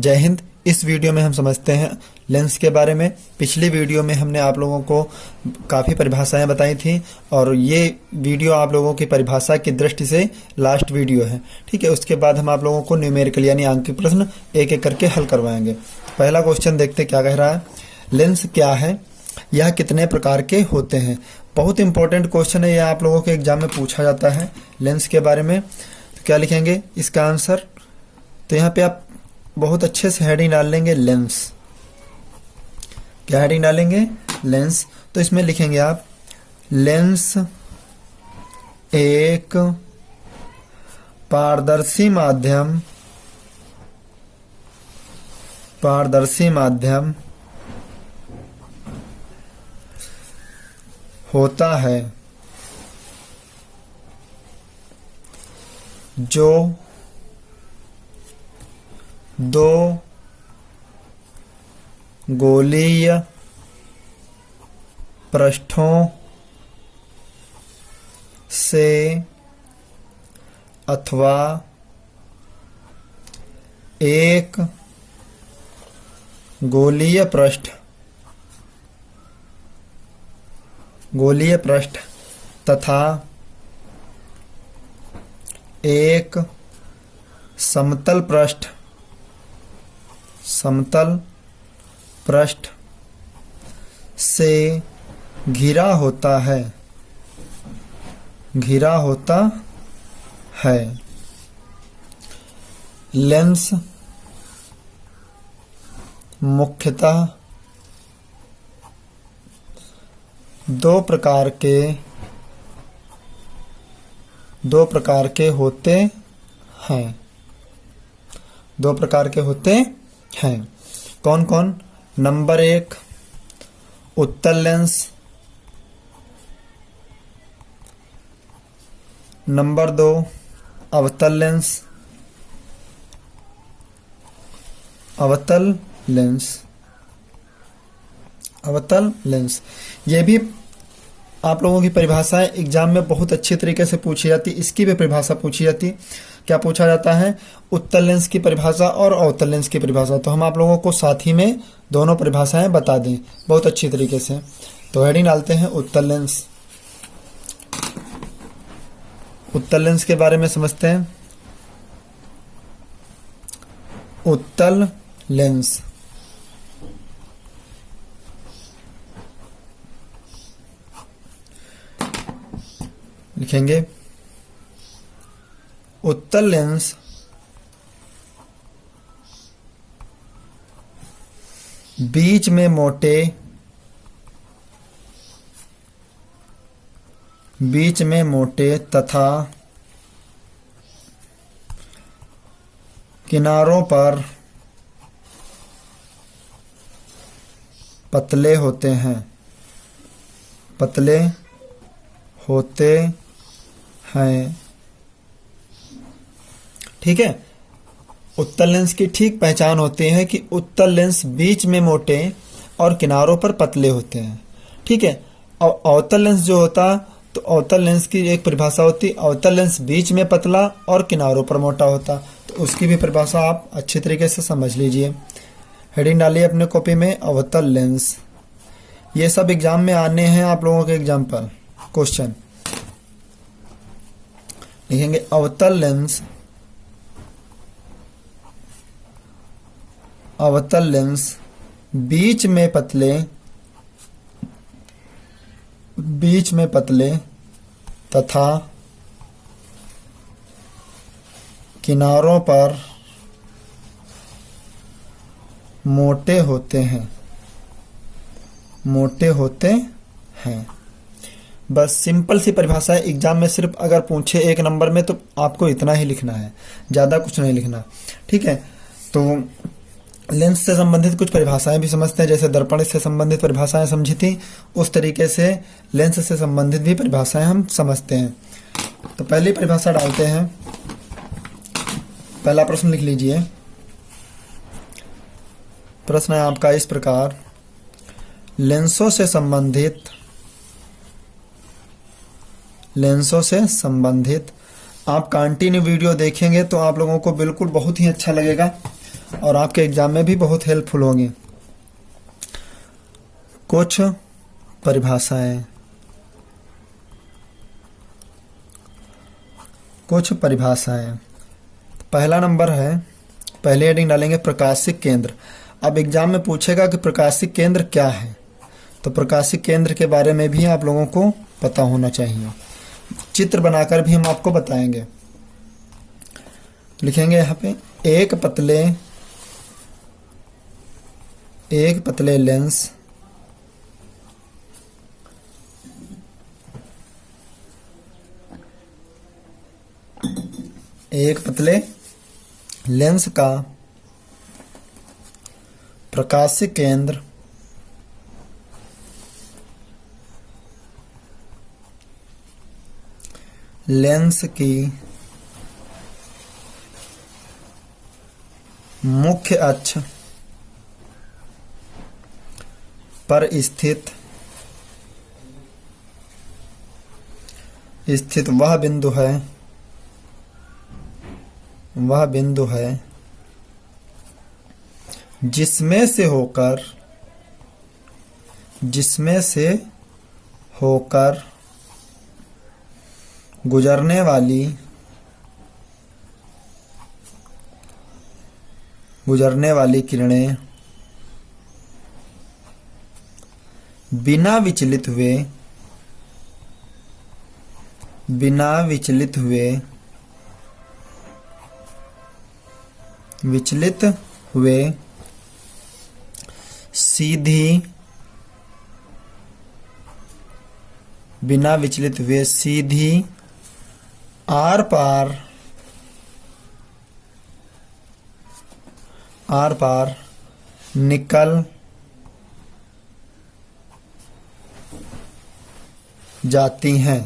जय हिंद। इस वीडियो में हम समझते हैं लेंस के बारे में। पिछली वीडियो में हमने आप लोगों को काफ़ी परिभाषाएं बताई थी और ये वीडियो आप लोगों की परिभाषा की दृष्टि से लास्ट वीडियो है। ठीक है, उसके बाद हम आप लोगों को न्यूमेरिकल यानी अंकीय प्रश्न एक एक करके हल करवाएंगे। पहला क्वेश्चन देखते क्या कह रहा है। लेंस क्या है, यह कितने प्रकार के होते हैं। बहुत इंपॉर्टेंट क्वेश्चन है, यह आप लोगों के एग्जाम में पूछा जाता है लेंस के बारे में। तो क्या लिखेंगे इसका आंसर, तो यहाँ पे आप बहुत अच्छे से हेडिंग डाल लेंगे लेंस। क्या हेडिंग डालेंगे, लेंस। तो इसमें लिखेंगे आप लेंस एक पारदर्शी माध्यम होता है जो दो गोलीय पृष्ठों से अथवा एक गोलीय पृष्ठ तथा एक समतल पृष्ठ से घिरा होता है। लेंस मुख्यतः दो प्रकार के होते हैं। कौन कौन। नंबर 1 उत्तल लेंस, नंबर 2 अवतल लेंस। ये भी आप लोगों की परिभाषा एग्जाम में बहुत अच्छी तरीके से पूछी जाती। इसकी भी परिभाषा पूछी जाती। क्या पूछा जाता है, उत्तल लेंस की परिभाषा और अवतल लेंस की परिभाषा। तो हम आप लोगों को साथ ही में दोनों परिभाषाएं बता दें बहुत अच्छी तरीके से। तो हेडिंग डालते हैं उत्तल लेंस। उत्तल लेंस के बारे में समझते हैं। उत्तल लेंस लिखेंगे, उत्तल लेंस बीच में मोटे तथा किनारों पर पतले होते हैं। ठीक है, उत्तल लेंस की ठीक पहचान होती है कि उत्तल लेंस बीच में मोटे और किनारों पर पतले होते हैं। ठीक है, और अवतल लेंस जो होता, तो अवतल लेंस की एक परिभाषा होती, अवतल लेंस बीच में पतला और किनारों पर मोटा होता। तो उसकी भी परिभाषा आप अच्छी तरीके से समझ लीजिए। हेडिंग डालिए अपने कॉपी में अवतल लेंस। ये सब एग्जाम में आने हैं आप लोगों के एग्जाम्पल क्वेश्चन। लिखेंगे अवतल लेंस बीच में पतले तथा किनारों पर मोटे होते हैं। बस सिंपल सी परिभाषा है। एग्जाम में सिर्फ अगर पूछे एक नंबर में तो आपको इतना ही लिखना है, ज़्यादा कुछ नहीं लिखना। ठीक है, तो लेंस से संबंधित कुछ परिभाषाएं भी समझते हैं। जैसे दर्पण से संबंधित परिभाषाएं समझी थी, उस तरीके से लेंस से संबंधित भी परिभाषाएं हम समझते हैं। तो पहली परिभाषा डालते हैं। पहला प्रश्न लिख लीजिए। प्रश्न है आपका इस प्रकार, लेंसों से संबंधित आप कंटिन्यू वीडियो देखेंगे तो आप लोगों को बिल्कुल बहुत ही अच्छा लगेगा और आपके एग्जाम में भी बहुत हेल्पफुल होंगी। कुछ परिभाषाएं, पहला नंबर है, पहले हेडिंग डालेंगे प्रकाशिक केंद्र। अब एग्जाम में पूछेगा कि प्रकाशिक केंद्र क्या है, तो प्रकाशिक केंद्र के बारे में भी आप लोगों को पता होना चाहिए। चित्र बनाकर भी हम आपको बताएंगे। लिखेंगे यहाँ पे एक पतले लेंस का प्रकाशिक केंद्र लेंस की मुख्य अक्ष पर स्थित वह बिंदु है जिसमें से होकर गुजरने वाली किरणें बिना विचलित हुए सीधी आर पार निकल जाती हैं।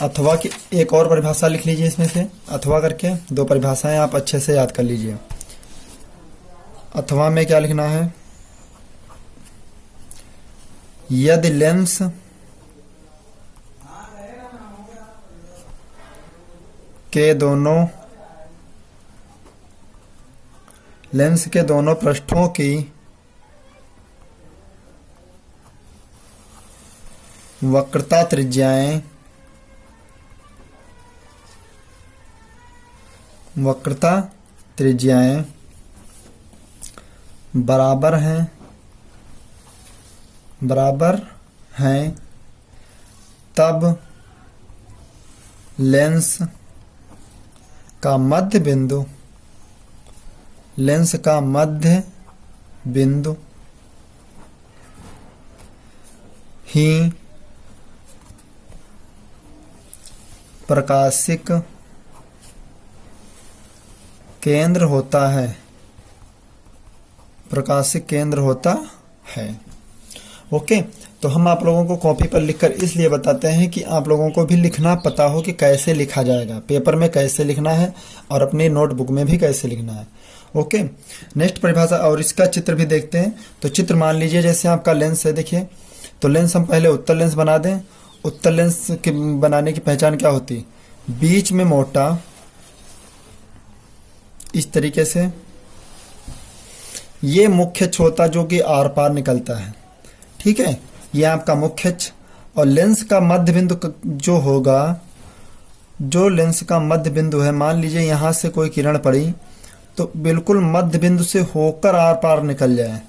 अथवा की एक और परिभाषा लिख लीजिए इसमें से, अथवा करके 2 परिभाषाएं आप अच्छे से याद कर लीजिए। अथवा में क्या लिखना है, यदि लेंस के दोनों पृष्ठों की वक्रता त्रिज्याएं बराबर हैं तब लेंस का मध्य बिंदु ही प्रकाशिक केंद्र होता है। ओके, तो हम आप लोगों को कॉपी पर लिखकर इसलिए बताते हैं कि आप लोगों को भी लिखना पता हो कि कैसे लिखा जाएगा, पेपर में कैसे लिखना है और अपनी नोटबुक में भी कैसे लिखना है। ओके, नेक्स्ट परिभाषा और इसका चित्र भी देखते हैं। तो चित्र मान लीजिए जैसे आपका लेंस है, देखिए तो लेंस हम पहले उत्तल लेंस बना दें। उत्तल लेंस के बनाने की पहचान क्या होती है, बीच में मोटा इस तरीके से, ये मुख्य अक्ष होता जो कि आर पार निकलता है। ठीक है, ये आपका मुख्य अक्ष, और लेंस का मध्य बिंदु जो होगा, जो लेंस का मध्य बिंदु है, मान लीजिए यहां से कोई किरण पड़ी तो बिल्कुल मध्य बिंदु से होकर आर पार निकल जाए,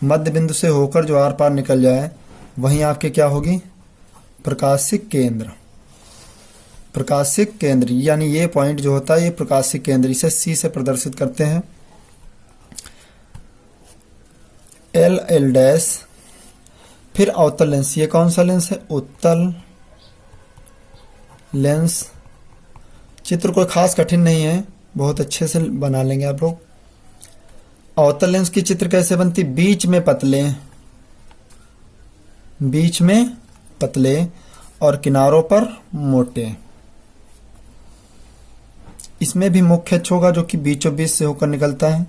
मध्य बिंदु से होकर जो आर पार निकल जाए वहीं आपके क्या होगी, प्रकाशिक केंद्र, यानी ये पॉइंट जो होता है ये प्रकाशिक केंद्र, इसे सी से प्रदर्शित करते हैं। एल डैश, फिर अवतल लेंस, ये कौन सा लेंस है, उत्तल लेंस। चित्र कोई खास कठिन नहीं है, बहुत अच्छे से बना लेंगे आप लोग। अवतल लेंस की चित्र कैसे बनती, बीच में पतले और किनारों पर मोटे। इसमें भी मुख्य अक्ष होगा जो कि बीचों बीच से होकर निकलता है।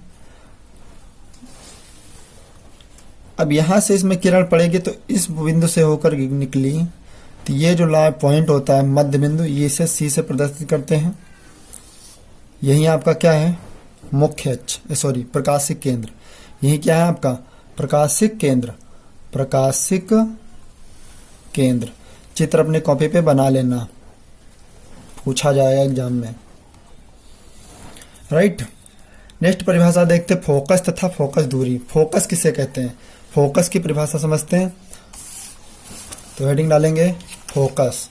अब यहां से इसमें किरण पड़ेगी तो इस बिंदु से होकर निकली तो ये जो पॉइंट होता है मध्य बिंदु, ये इसे सी से प्रदर्शित करते हैं। यही आपका क्या है, मुख्य अक्ष, सॉरी प्रकाशिक केंद्र। यही क्या है आपका प्रकाशिक केंद्र। प्रकाशिक केंद्र चित्र अपने कॉपी पे बना लेना, पूछा जाएगा एग्जाम में, राइट। नेक्स्ट परिभाषा देखते फोकस तथा फोकस दूरी। फोकस किसे कहते हैं, फोकस की परिभाषा समझते हैं। तो हेडिंग डालेंगे फोकस।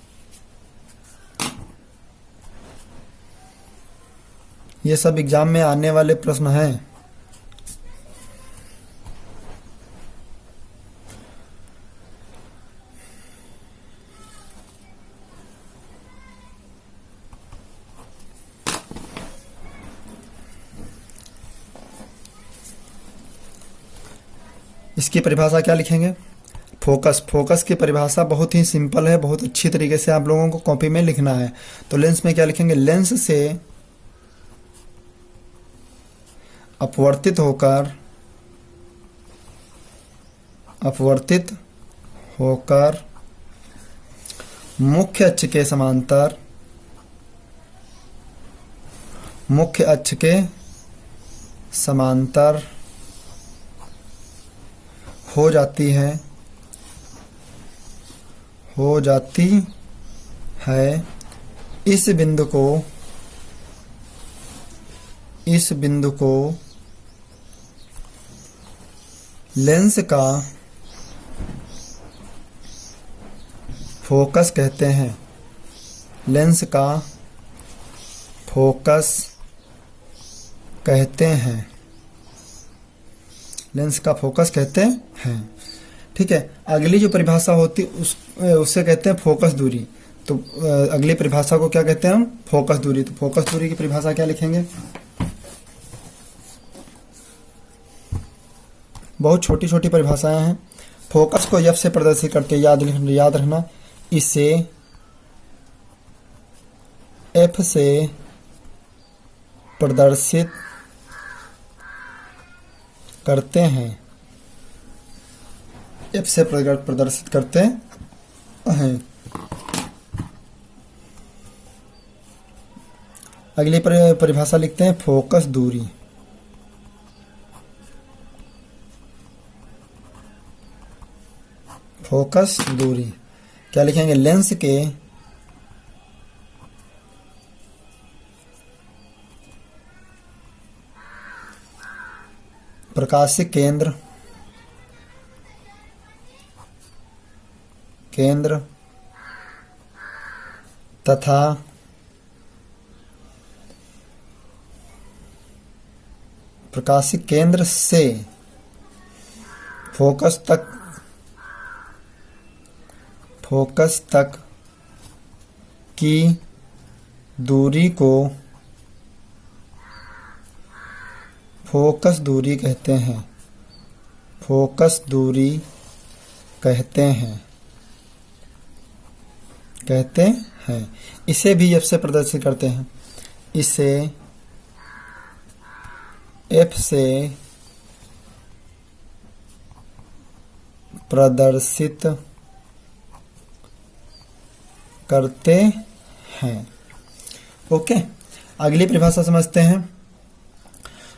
ये सब एग्जाम में आने वाले प्रश्न हैं। इसकी परिभाषा क्या लिखेंगे, फोकस। फोकस की परिभाषा बहुत ही सिंपल है, बहुत अच्छी तरीके से आप लोगों को कॉपी में लिखना है। तो लेंस में क्या लिखेंगे, लेंस से अपवर्तित होकर मुख्य अक्ष के समांतर, मुख्य अक्ष के समांतर हो जाती है इस बिंदु को लेंस का फोकस कहते हैं। लेंस का फोकस कहते हैं। लेंस का फोकस कहते हैं, ठीक है। अगली जो परिभाषा होती उससे कहते हैं फोकस दूरी। तो अगली परिभाषा को क्या कहते हैं हम, फोकस दूरी। तो फोकस दूरी की परिभाषा क्या लिखेंगे, बहुत छोटी छोटी परिभाषाएं हैं। फोकस को एफ से प्रदर्शित करते, याद रखना, इसे एफ से प्रदर्शित करते हैं। एफ से प्रदर्शित करते हैं। अगली परिभाषा लिखते हैं फोकस दूरी। फोकस दूरी क्या लिखेंगे, लेंस के प्रकाशिक केंद्र तथा प्रकाशिक केंद्र से फोकस तक की दूरी को फोकस दूरी कहते हैं। फोकस दूरी कहते हैं। इसे भी एफ से प्रदर्शित करते हैं। इसे एफ से प्रदर्शित करते हैं। ओके, अगली परिभाषा समझते हैं।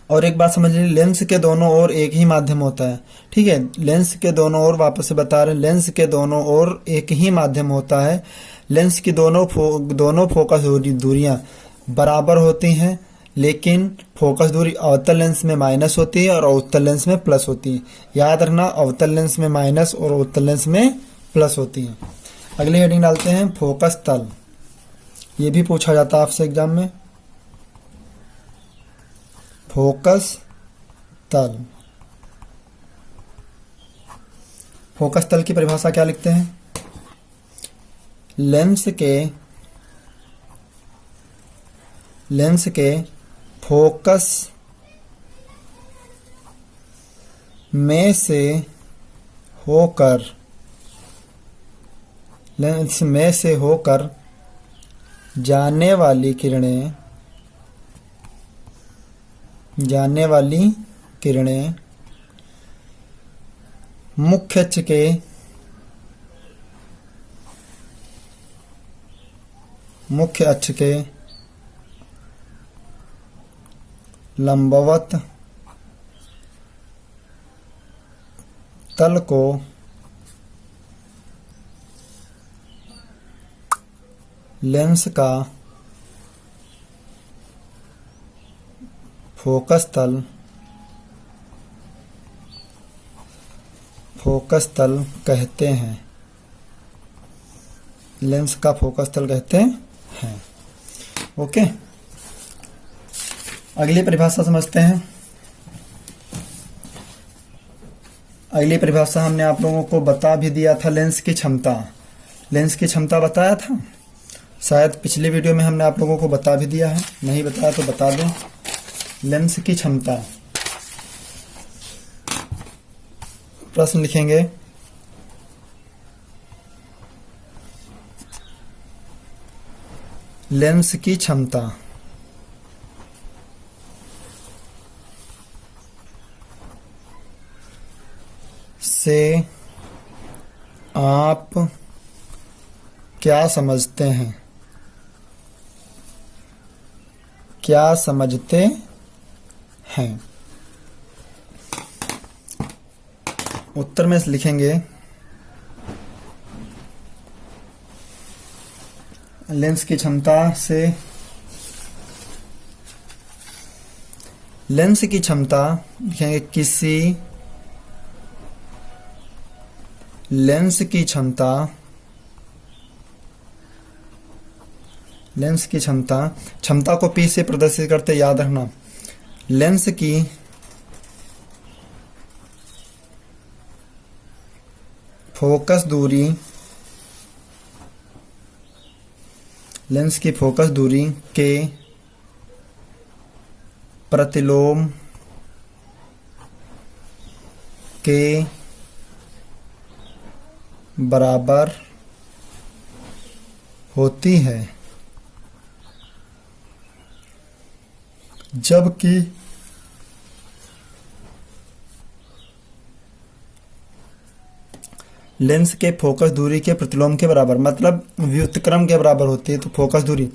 और एक बात समझ लीजिए, लेंस के दोनों ओर एक ही माध्यम होता है, ठीक है। लेंस के दोनों ओर, वापस से बता रहे हैं, लेंस के दोनों ओर एक ही माध्यम होता है। लेंस की दोनों फोकस दूरियां बराबर होती हैं, लेकिन फोकस दूरी अवतल लेंस में माइनस होती है और अवतल लेंस में प्लस होती है। याद रखना, अवतल लेंस में माइनस और उत्तल लेंस में प्लस होती है। अगली हेडिंग डालते हैं फोकस तल। ये भी पूछा जाता है आपसे एग्जाम में, फोकस तल। फोकस तल की परिभाषा क्या लिखते हैं, लेंस के फोकस में से होकर जाने वाली किरणें मुख्य अक्ष के मुख्य अक्ष के लंबवत तल को लेंस का फोकस तल कहते हैं। लेंस का फोकस तल कहते हैं। ओके, अगली परिभाषा समझते हैं। अगली परिभाषा हमने आप लोगों को बता भी दिया था, लेंस की क्षमता। लेंस की क्षमता बताया था, शायद पिछले वीडियो में हमने आप लोगों को बता भी दिया है, नहीं बताया तो बता दें। लेंस की क्षमता, प्रश्न लिखेंगे लेंस की क्षमता से आप क्या समझते हैं? क्या समझते हैं? उत्तर में लिखेंगे लेंस की क्षमता से, लेंस की क्षमता लिखेंगे किसी लेंस की क्षमता, लेंस की क्षमता, क्षमता को P से प्रदर्शित करते, याद रखना। लेंस की फोकस दूरी, लेंस की फोकस दूरी के प्रतिलोम के बराबर होती है, जबकि लेंस के फोकस दूरी के प्रतिलोम के बराबर, मतलब व्युत्क्रम के बराबर होती है। तो फोकस दूरी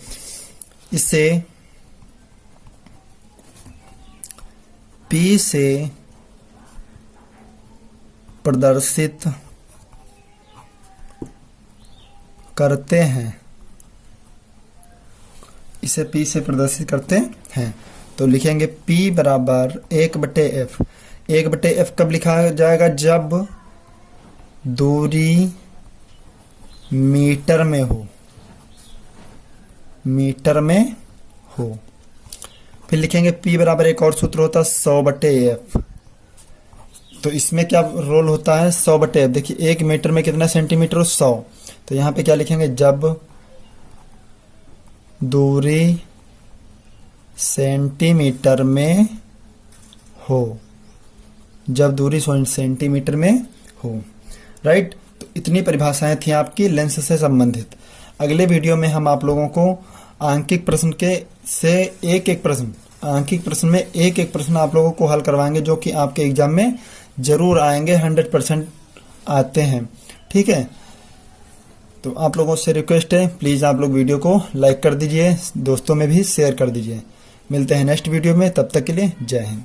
इसे P से प्रदर्शित करते हैं, इसे P से प्रदर्शित करते हैं। तो लिखेंगे P बराबर 1/f। 1/f कब लिखा जाएगा? जब दूरी मीटर में हो, मीटर में हो। फिर लिखेंगे P बराबर एक और सूत्र होता है 100/f। तो इसमें क्या रोल होता है? 100/f। देखिए 1 मीटर में कितना सेंटीमीटर हो? 100। तो यहाँ पे क्या लिखेंगे? जब दूरी सेंटीमीटर में हो, जब दूरी सेंटीमीटर में हो। राइट। तो इतनी परिभाषाएं थी आपकी लेंस से संबंधित। अगले वीडियो में हम आप लोगों को आंकिक प्रश्न के से एक प्रश्न, आंकिक प्रश्न में एक प्रश्न आप लोगों को हल करवाएंगे, जो कि आपके एग्जाम में जरूर आएंगे, 100% आते हैं। ठीक है। तो आप लोगों से रिक्वेस्ट है, प्लीज़ आप लोग वीडियो को लाइक कर दीजिए, दोस्तों में भी शेयर कर दीजिए। मिलते हैं नेक्स्ट वीडियो में, तब तक के लिए जय हिंद।